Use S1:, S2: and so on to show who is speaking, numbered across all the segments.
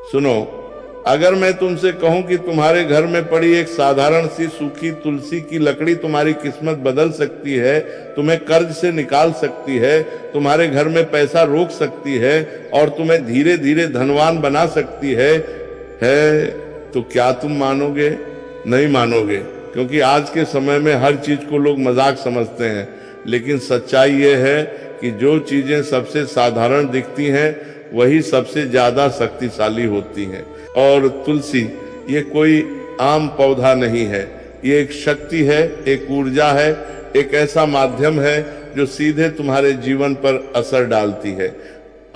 S1: सुनो, अगर मैं तुमसे कहूं कि तुम्हारे घर में पड़ी एक साधारण सी सूखी तुलसी की लकड़ी तुम्हारी किस्मत बदल सकती है, तुम्हें कर्ज से निकाल सकती है, तुम्हारे घर में पैसा रोक सकती है और तुम्हें धीरे धीरे धनवान बना सकती है, तो क्या तुम मानोगे? नहीं मानोगे, क्योंकि आज के समय में हर चीज को लोग मजाक समझते हैं। लेकिन सच्चाई ये है कि जो चीजें सबसे साधारण दिखती हैं वही सबसे ज्यादा शक्तिशाली होती हैं। और तुलसी ये कोई आम पौधा नहीं है, ये एक शक्ति है, एक ऊर्जा है, एक ऐसा माध्यम है जो सीधे तुम्हारे जीवन पर असर डालती है।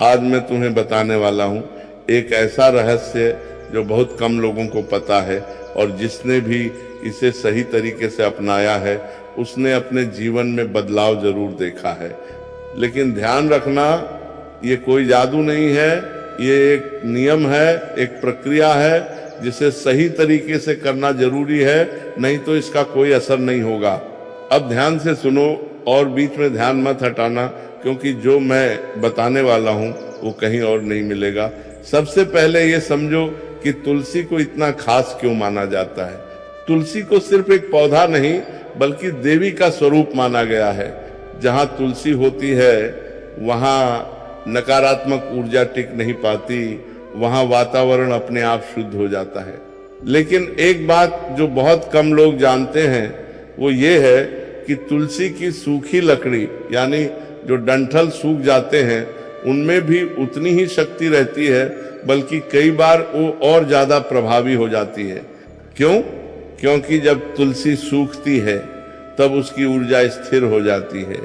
S1: आज मैं तुम्हें बताने वाला हूँ एक ऐसा रहस्य जो बहुत कम लोगों को पता है, और जिसने भी इसे सही तरीके से अपनाया है उसने अपने जीवन में बदलाव जरूर देखा है। लेकिन ध्यान रखना, ये कोई जादू नहीं है, ये एक नियम है, एक प्रक्रिया है जिसे सही तरीके से करना जरूरी है, नहीं तो इसका कोई असर नहीं होगा। अब ध्यान से सुनो और बीच में ध्यान मत हटाना, क्योंकि जो मैं बताने वाला हूँ वो कहीं और नहीं मिलेगा। सबसे पहले ये समझो कि तुलसी को इतना खास क्यों माना जाता है। तुलसी को सिर्फ एक पौधा नहीं बल्कि देवी का स्वरूप माना गया है। जहाँ तुलसी होती है वहाँ नकारात्मक ऊर्जा टिक नहीं पाती, वहां वातावरण अपने आप शुद्ध हो जाता है। लेकिन एक बात जो बहुत कम लोग जानते हैं वो ये है कि तुलसी की सूखी लकड़ी यानी जो डंठल सूख जाते हैं उनमें भी उतनी ही शक्ति रहती है, बल्कि कई बार वो और ज्यादा प्रभावी हो जाती है। क्यों? क्योंकि जब तुलसी सूखती है तब उसकी ऊर्जा स्थिर हो जाती है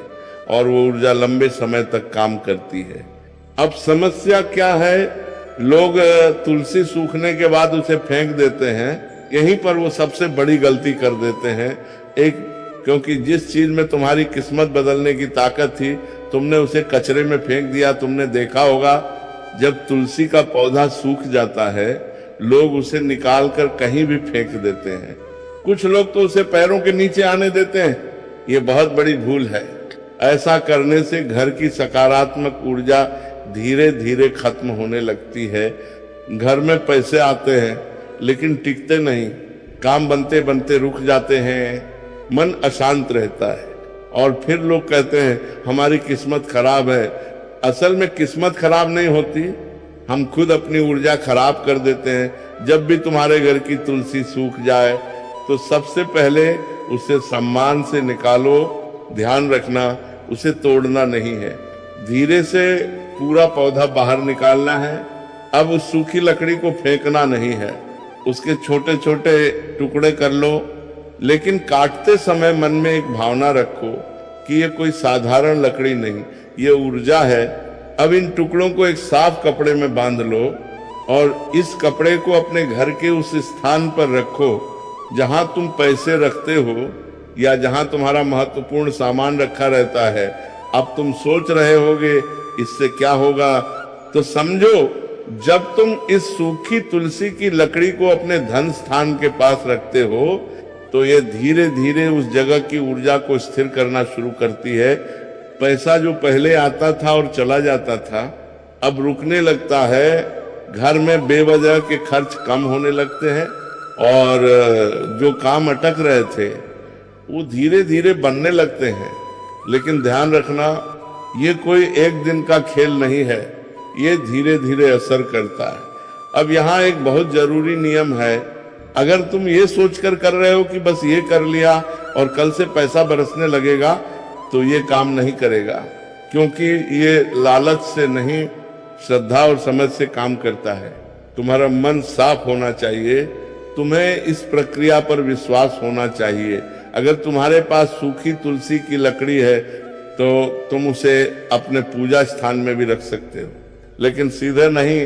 S1: और वो ऊर्जा लंबे समय तक काम करती है। अब समस्या क्या है, लोग तुलसी सूखने के बाद उसे फेंक देते हैं। यहीं पर वो सबसे बड़ी गलती कर देते हैं। क्योंकि जिस चीज में तुम्हारी किस्मत बदलने की ताकत थी तुमने उसे कचरे में फेंक दिया। तुमने देखा होगा जब तुलसी का पौधा सूख जाता है लोग उसे निकाल कर कहीं भी फेंक देते हैं। कुछ लोग तो उसे पैरों के नीचे आने देते हैं। ये बहुत बड़ी भूल है। ऐसा करने से घर की सकारात्मक ऊर्जा धीरे धीरे खत्म होने लगती है। घर में पैसे आते हैं लेकिन टिकते नहीं, काम बनते बनते रुक जाते हैं, मन अशांत रहता है और फिर लोग कहते हैं हमारी किस्मत खराब है। असल में किस्मत खराब नहीं होती, हम खुद अपनी ऊर्जा खराब कर देते हैं। जब भी तुम्हारे घर की तुलसी सूख जाए तो सबसे पहले उसे सम्मान से निकालो। ध्यान रखना, उसे तोड़ना नहीं है, धीरे से पूरा पौधा बाहर निकालना है। अब उस सूखी लकड़ी को फेंकना नहीं है, उसके छोटे छोटे टुकड़े कर लो, लेकिन काटते समय मन में एक भावना रखो कि ये कोई साधारण लकड़ी नहीं, ये ऊर्जा है। अब इन टुकड़ों को एक साफ कपड़े में बांध लो और इस कपड़े को अपने घर के उस स्थान पर रखो जहां तुम पैसे रखते हो या जहां तुम्हारा महत्वपूर्ण सामान रखा रहता है। अब तुम सोच रहे होगे इससे क्या होगा, तो समझो जब तुम इस सूखी तुलसी की लकड़ी को अपने धन स्थान के पास रखते हो तो ये धीरे धीरे उस जगह की ऊर्जा को स्थिर करना शुरू करती है। पैसा जो पहले आता था और चला जाता था अब रुकने लगता है। घर में बेवजह के खर्च कम होने लगते हैं और जो काम अटक रहे थे वो धीरे धीरे बनने लगते हैं। लेकिन ध्यान रखना, ये कोई एक दिन का खेल नहीं है, ये धीरे धीरे असर करता है। अब यहाँ एक बहुत जरूरी नियम है। अगर तुम ये सोचकर कर रहे हो कि बस ये कर लिया और कल से पैसा बरसने लगेगा तो ये काम नहीं करेगा, क्योंकि ये लालच से नहीं, श्रद्धा और समझ से काम करता है। तुम्हारा मन साफ होना चाहिए, तुम्हें इस प्रक्रिया पर विश्वास होना चाहिए। अगर तुम्हारे पास सूखी तुलसी की लकड़ी है तो तुम उसे अपने पूजा स्थान में भी रख सकते हो, लेकिन सीधे नहीं।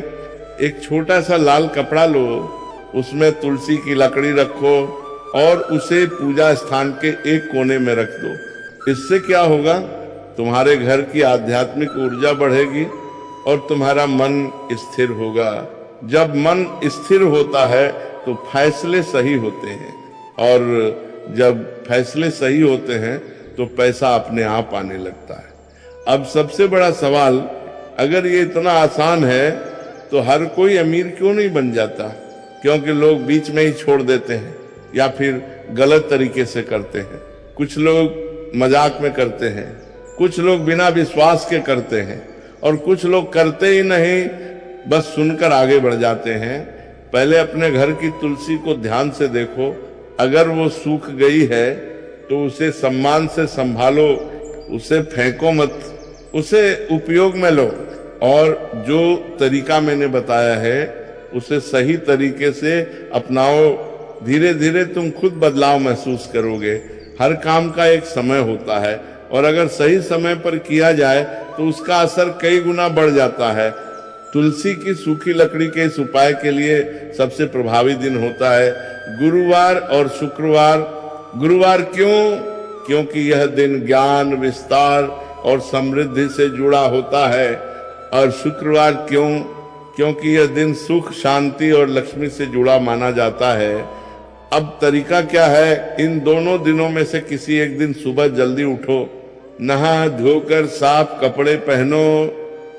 S1: एक छोटा सा लाल कपड़ा लो, उसमें तुलसी की लकड़ी रखो और उसे पूजा स्थान के एक कोने में रख दो। इससे क्या होगा, तुम्हारे घर की आध्यात्मिक ऊर्जा बढ़ेगी और तुम्हारा मन स्थिर होगा। जब मन स्थिर होता है तो फैसले सही होते हैं, और जब फैसले सही होते हैं तो पैसा अपने आप आने लगता है। अब सबसे बड़ा सवाल, अगर ये इतना आसान है तो हर कोई अमीर क्यों नहीं बन जाता? क्योंकि लोग बीच में ही छोड़ देते हैं या फिर गलत तरीके से करते हैं। कुछ लोग मजाक में करते हैं, कुछ लोग बिना विश्वास के करते हैं, और कुछ लोग करते ही नहीं, बस सुनकर आगे बढ़ जाते हैं। पहले अपने घर की तुलसी को ध्यान से देखो, अगर वो सूख गई है तो उसे सम्मान से संभालो, उसे फेंको मत, उसे उपयोग में लो, और जो तरीका मैंने बताया है उसे सही तरीके से अपनाओ। धीरे धीरे तुम खुद बदलाव महसूस करोगे। हर काम का एक समय होता है, और अगर सही समय पर किया जाए तो उसका असर कई गुना बढ़ जाता है। तुलसी की सूखी लकड़ी के इस उपाय के लिए सबसे प्रभावी दिन होता है गुरुवार और शुक्रवार। गुरुवार क्यों? क्योंकि यह दिन ज्ञान, विस्तार और समृद्धि से जुड़ा होता है। और शुक्रवार क्यों? क्योंकि यह दिन सुख, शांति और लक्ष्मी से जुड़ा माना जाता है। अब तरीका क्या है? इन दोनों दिनों में से किसी एक दिन सुबह जल्दी उठो, नहा धोकर साफ कपड़े पहनो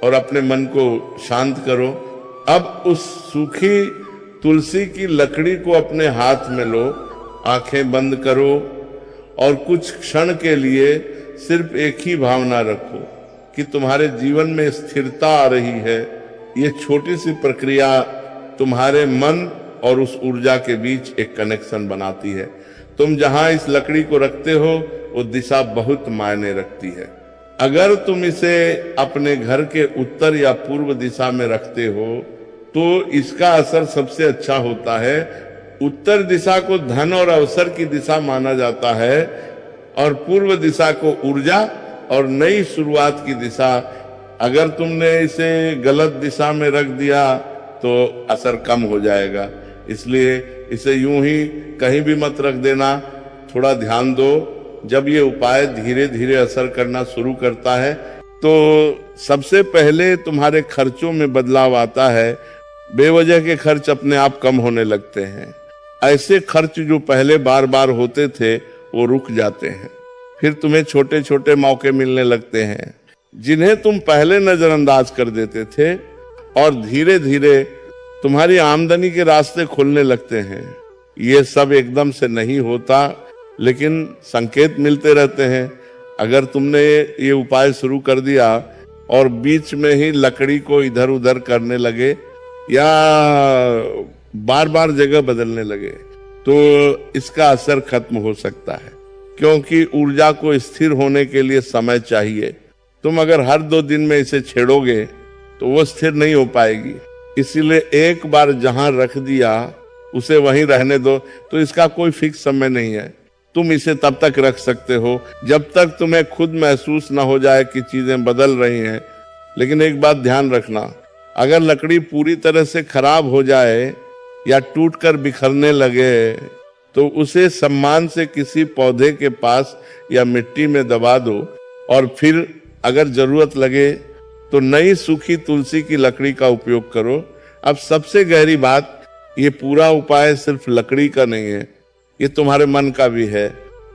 S1: और अपने मन को शांत करो। अब उस सूखी तुलसी की लकड़ी को अपने हाथ में लो, आंखें बंद करो और कुछ क्षण के लिए सिर्फ एक ही भावना रखो कि तुम्हारे जीवन में स्थिरता आ रही है। ये छोटी सी प्रक्रिया तुम्हारे मन और उस ऊर्जा के बीच एक कनेक्शन बनाती है। तुम जहां इस लकड़ी को रखते हो वो दिशा बहुत मायने रखती है। अगर तुम इसे अपने घर के उत्तर या पूर्व दिशा में रखते हो तो इसका असर सबसे अच्छा होता है। उत्तर दिशा को धन और अवसर की दिशा माना जाता है, और पूर्व दिशा को ऊर्जा और नई शुरुआत की दिशा। अगर तुमने इसे गलत दिशा में रख दिया तो असर कम हो जाएगा। इसलिए इसे यूं ही कहीं भी मत रख देना, थोड़ा ध्यान दो। जब ये उपाय धीरे धीरे असर करना शुरू करता है तो सबसे पहले तुम्हारे खर्चों में बदलाव आता है। बेवजह के खर्च अपने आप कम होने लगते हैं। ऐसे खर्च जो पहले बार बार होते थे वो रुक जाते हैं। फिर तुम्हें छोटे छोटे मौके मिलने लगते हैं जिन्हें तुम पहले नजरअंदाज कर देते थे, और धीरे धीरे तुम्हारी आमदनी के रास्ते खुलने लगते हैं। ये सब एकदम से नहीं होता, लेकिन संकेत मिलते रहते हैं। अगर तुमने ये उपाय शुरू कर दिया और बीच में ही लकड़ी को इधर उधर करने लगे या बार बार जगह बदलने लगे तो इसका असर खत्म हो सकता है, क्योंकि ऊर्जा को स्थिर होने के लिए समय चाहिए। तुम अगर हर 2 दिन में इसे छेड़ोगे तो वो स्थिर नहीं हो पाएगी। इसीलिए एक बार जहां रख दिया उसे वहीं रहने दो। तो इसका कोई फिक्स समय नहीं है। तुम इसे तब तक रख सकते हो जब तक तुम्हें खुद महसूस ना हो जाए कि चीजें बदल रही हैं। लेकिन एक बात ध्यान रखना, अगर लकड़ी पूरी तरह से खराब हो जाए या टूटकर बिखरने लगे तो उसे सम्मान से किसी पौधे के पास या मिट्टी में दबा दो, और फिर अगर जरूरत लगे तो नई सूखी तुलसी की लकड़ी का उपयोग करो। अब सबसे गहरी बात, ये पूरा उपाय सिर्फ लकड़ी का नहीं है, ये तुम्हारे मन का भी है।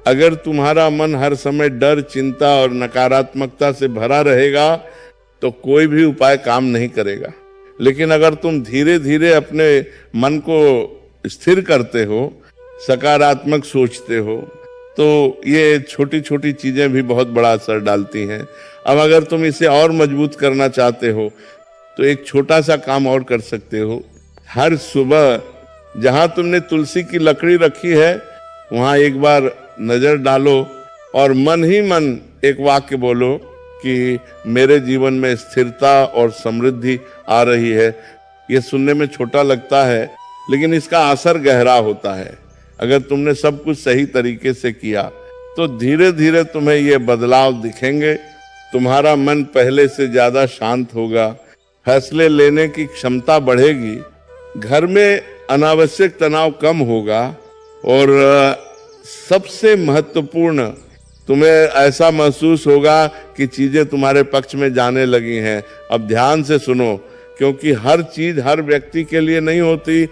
S1: अगर तुम्हारा मन हर समय डर, चिंता और नकारात्मकता से भरा रहेगा तो कोई भी उपाय काम नहीं करेगा। लेकिन अगर तुम धीरे धीरे अपने मन को स्थिर करते हो, सकारात्मक सोचते हो, तो ये छोटी छोटी चीजें भी बहुत बड़ा असर डालती हैं। अब अगर तुम इसे और मजबूत करना चाहते हो तो एक छोटा सा काम और कर सकते हो। हर सुबह जहां तुमने तुलसी की लकड़ी रखी है वहां एक बार नजर डालो और मन ही मन एक वाक्य बोलो कि मेरे जीवन में स्थिरता और समृद्धि आ रही है। ये सुनने में छोटा लगता है, लेकिन इसका असर गहरा होता है। अगर तुमने सब कुछ सही तरीके से किया तो धीरे धीरे तुम्हें ये बदलाव दिखेंगे। तुम्हारा मन पहले से ज्यादा शांत होगा, फैसले लेने की क्षमता बढ़ेगी, घर में अनावश्यक तनाव कम होगा, और सबसे महत्वपूर्ण, तुम्हें ऐसा महसूस होगा कि चीजें तुम्हारे पक्ष में जाने लगी हैं। अब ध्यान से सुनो, क्योंकि हर चीज हर व्यक्ति के लिए नहीं होती।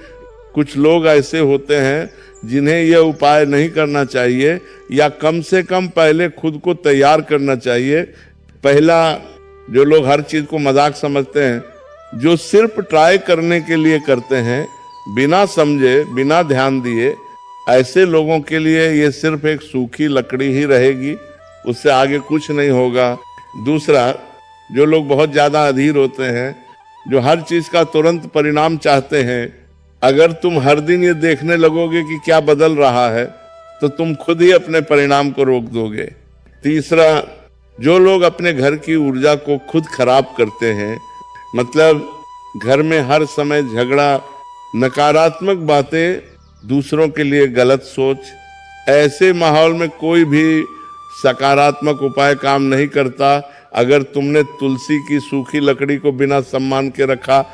S1: कुछ लोग ऐसे होते हैं जिन्हें यह उपाय नहीं करना चाहिए, या कम से कम पहले खुद को तैयार करना चाहिए। पहला, जो लोग हर चीज को मजाक समझते हैं जो सिर्फ ट्राई करने के लिए करते हैं, बिना समझे, बिना ध्यान दिए, ऐसे लोगों के लिए ये सिर्फ एक सूखी लकड़ी ही रहेगी, उससे आगे कुछ नहीं होगा। दूसरा, जो लोग बहुत ज्यादा अधीर होते हैं, जो हर चीज का तुरंत परिणाम चाहते हैं, अगर तुम हर दिन ये देखने लगोगे कि क्या बदल रहा है, तो तुम खुद ही अपने परिणाम को रोक दोगे। तीसरा, जो लोग अपने घर की ऊर्जा को खुद खराब करते हैं, मतलब घर में हर समय झगड़ा, नकारात्मक बातें, दूसरों के लिए गलत सोच, ऐसे माहौल में कोई भी सकारात्मक उपाय काम नहीं करता। अगर तुमने तुलसी की सूखी लकड़ी को बिना सम्मान के रखा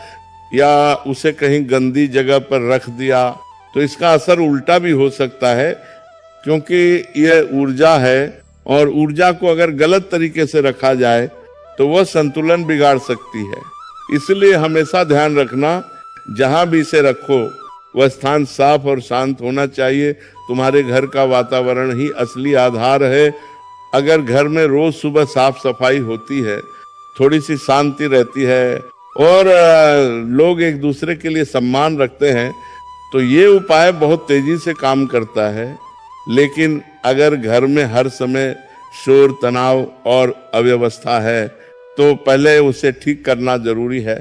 S1: या उसे कहीं गंदी जगह पर रख दिया, तो इसका असर उल्टा भी हो सकता है, क्योंकि यह ऊर्जा है और ऊर्जा को अगर गलत तरीके से रखा जाए तो वह संतुलन बिगाड़ सकती है। इसलिए हमेशा ध्यान रखना, जहां भी इसे रखो वह स्थान साफ और शांत होना चाहिए। तुम्हारे घर का वातावरण ही असली आधार है। अगर घर में रोज सुबह साफ सफाई होती है, थोड़ी सी शांति रहती है और लोग एक दूसरे के लिए सम्मान रखते हैं, तो ये उपाय बहुत तेजी से काम करता है। लेकिन अगर घर में हर समय शोर, तनाव और अव्यवस्था है, तो पहले उसे ठीक करना जरूरी है,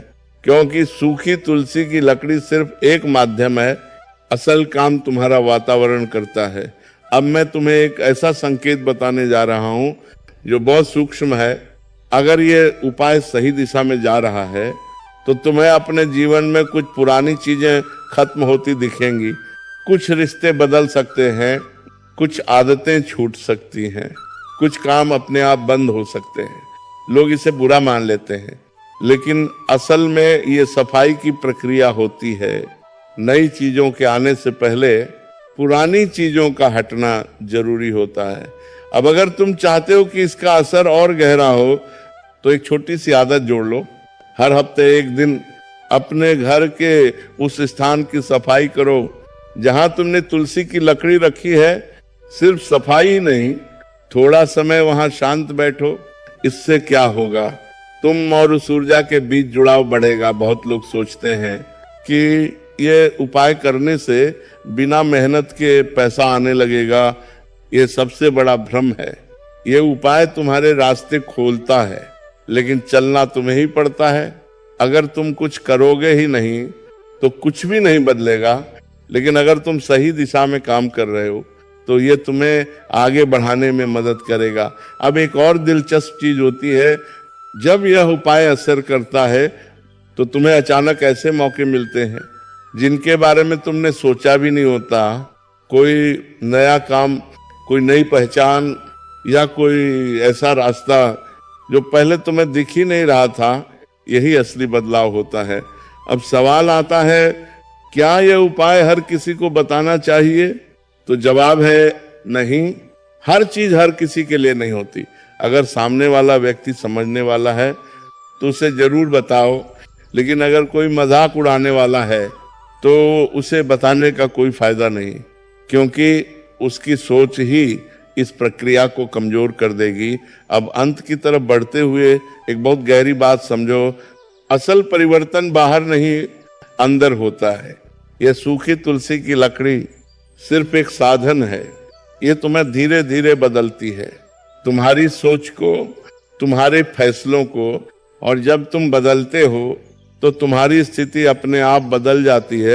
S1: क्योंकि सूखी तुलसी की लकड़ी सिर्फ एक माध्यम है, असल काम तुम्हारा वातावरण करता है। अब मैं तुम्हें एक ऐसा संकेत बताने जा रहा हूं जो बहुत सूक्ष्म है। अगर ये उपाय सही दिशा में जा रहा है, तो तुम्हें अपने जीवन में कुछ पुरानी चीजें खत्म होती दिखेंगी, कुछ रिश्ते बदल सकते हैं, कुछ आदतें छूट सकती हैं, कुछ काम अपने आप बंद हो सकते हैं। लोग इसे बुरा मान लेते हैं, लेकिन असल में ये सफाई की प्रक्रिया होती है। नई चीजों के आने से पहले पुरानी चीजों का हटना जरूरी होता है। अब अगर तुम चाहते हो कि इसका असर और गहरा हो, तो एक छोटी सी आदत जोड़ लो। हर हफ्ते एक दिन अपने घर के उस स्थान की सफाई करो जहां तुमने तुलसी की लकड़ी रखी है। सिर्फ सफाई ही नहीं, थोड़ा समय वहां शांत बैठो। इससे क्या होगा, तुम और उस ऊर्जा के बीच जुड़ाव बढ़ेगा। बहुत लोग सोचते हैं कि ये उपाय करने से बिना मेहनत के पैसा आने लगेगा। ये सबसे बड़ा भ्रम है। ये उपाय तुम्हारे रास्ते खोलता है, लेकिन चलना तुम्हें ही पड़ता है। अगर तुम कुछ करोगे ही नहीं तो कुछ भी नहीं बदलेगा, लेकिन अगर तुम सही दिशा में काम कर रहे हो तो ये तुम्हें आगे बढ़ाने में मदद करेगा। अब एक और दिलचस्प चीज होती है, जब यह उपाय असर करता है तो तुम्हें अचानक ऐसे मौके मिलते हैं जिनके बारे में तुमने सोचा भी नहीं होता। कोई नया काम, कोई नई पहचान या कोई ऐसा रास्ता जो पहले तुम्हें दिख ही नहीं रहा था, यही असली बदलाव होता है। अब सवाल आता है, क्या यह उपाय हर किसी को बताना चाहिए? तो जवाब है नहीं। हर चीज हर किसी के लिए नहीं होती। अगर सामने वाला व्यक्ति समझने वाला है तो उसे जरूर बताओ, लेकिन अगर कोई मजाक उड़ाने वाला है तो उसे बताने का कोई फायदा नहीं, क्योंकि उसकी सोच ही इस प्रक्रिया को कमजोर कर देगी। अब अंत की तरफ बढ़ते हुए एक बहुत गहरी बात समझो, असल परिवर्तन बाहर नहीं अंदर होता है। यह सूखी तुलसी की लकड़ी सिर्फ एक साधन है। ये तुम्हें धीरे धीरे बदलती है, तुम्हारी सोच को, तुम्हारे फैसलों को, और जब तुम बदलते हो तो तुम्हारी स्थिति अपने आप बदल जाती है।